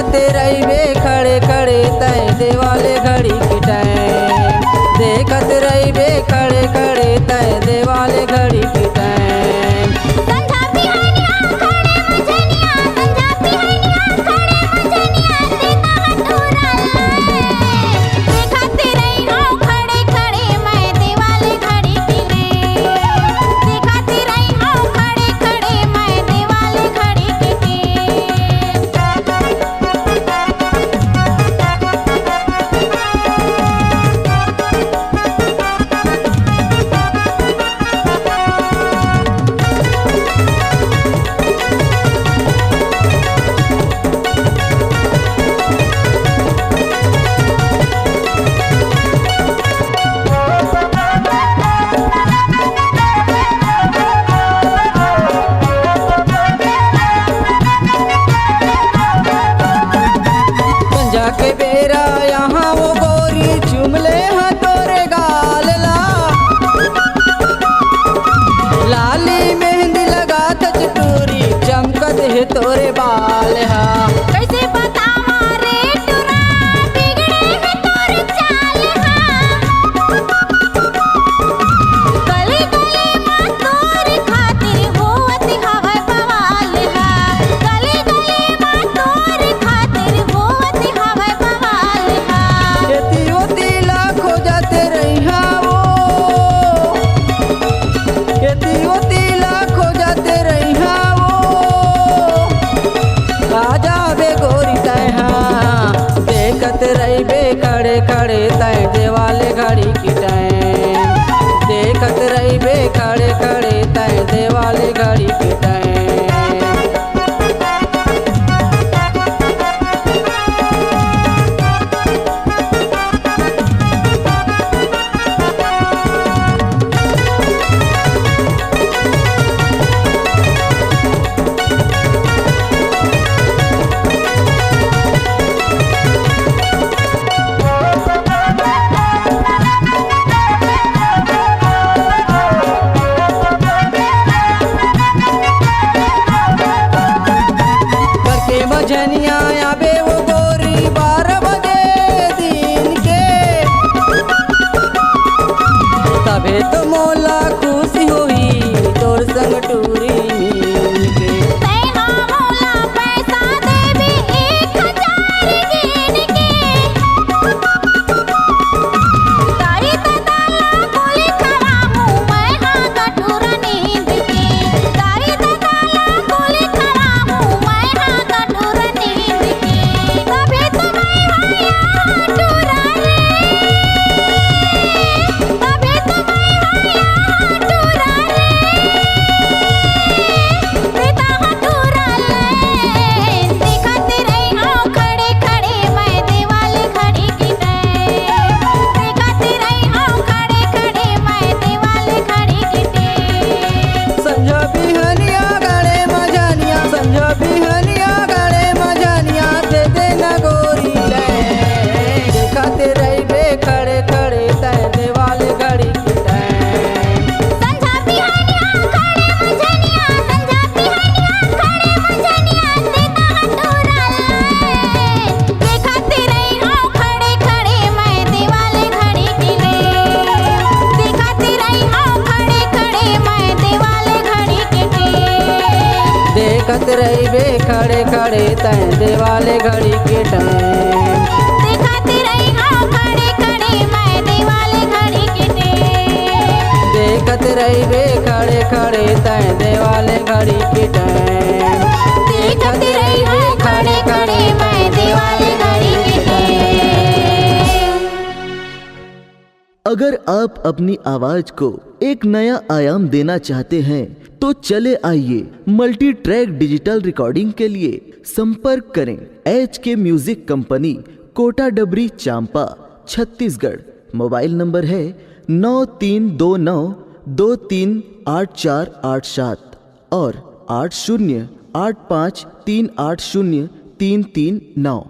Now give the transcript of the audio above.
देखते रहिबे खड़े खड़े तय देवाले घड़ी की टाइम। देखते रहिबे खड़े खड़े तय देवाले घड़ी की टाइम। संझा बिहनिया खड़े मझनिया, संझा बिहनिया खड़े मझनिया, देता हटूरा लाए। देखते रही हूँ खड़े खड़े मैं देवाले घड़ी की टेम। देखते रही हूँ खड़े खड़े मैं देवाले घड़ी की टेम। संझा के बेरा यहाँ वो गोरी चुमले हैं तोरे गाल ला। लाली मेहंदी लगात चटूरी चमकत है तोरे बाल हा। कैसे बतावा रे टुरा बिगड़े है तोर चाल हा। गली गली माँ तोर खातिर होवत हवै बवाल हा। गली गली माँ तोर खातिर होवत हवै बवाल हा। खेती होती लाखों जाते रहिया वो। खेती होती लाखों जाते रहिया वो। आजा बे गोरी तय हाँ। देखत रहिबे खड़े खड़े तय देवाले घड़ी की टाइम। देखत रहिबे खड़े खड़े तय देवाले घड़ी की टाइम। करके मझनिया आबे वो गोरी 12 बजे दिन के। तबे तो मोला खुशी हुई तोर संग टूरी मिल के। तै हाँ मोला पैसा देबी 1000 गिन के। तारी दादा गोली खरामू मैं हाँ कटोरा नींद के। तारी दादा गोली खरामू मैं हाँ कटोरा नींद के। तबे तो मैं हाँ यहाँ टूरा रे। तबे तो मैं हाँ यहाँ टूरा रे। देता हटूरा ले। देखते रही हूँ खड़े खड़े मैं देवाले घड़ी की टेम। देखते रही हूँ खड़े खड़े मैं देवाले घड़ी की टेम। संझा बिहनिया गड़े मझनिया, संझा बिहनिया गड़े मझनिया, दे देना गोरी टाइम। देखते रहिबे खड़े खड़े तय देवाले घड़ी की टाइम। संझा बिहनिया खड़े मझनिया, संझा बिहनिया खड़े मझनिया, देता हटूरा लाए। देखते रही हूँ खड़े खड़े मैं देवाले घड़ी की टेम। देखते रही हूँ खड़े खड़े मैं देवाले घड़ी की टेम। देखत रहिबे खड़े खड़े तय देवाले घड़ी के टाइम। देखते रही हूँ खड़े खड़े मैं देवाले घड़ी की टेम। देखत रहिबे खड़े खड़े तय देवाले घड़ी के टाइम। देखते रही हूँ खड़े खड़े मैं देवाले घड़ी की टेम। अगर आप अपनी आवाज को एक नया आयाम देना चाहते हैं तो चले आइए मल्टी ट्रैक डिजिटल रिकॉर्डिंग के लिए संपर्क करें HK म्यूजिक कंपनी, कोटा डबरी, चांपा, छत्तीसगढ़। मोबाइल नंबर है 9329238487 और 8085380339।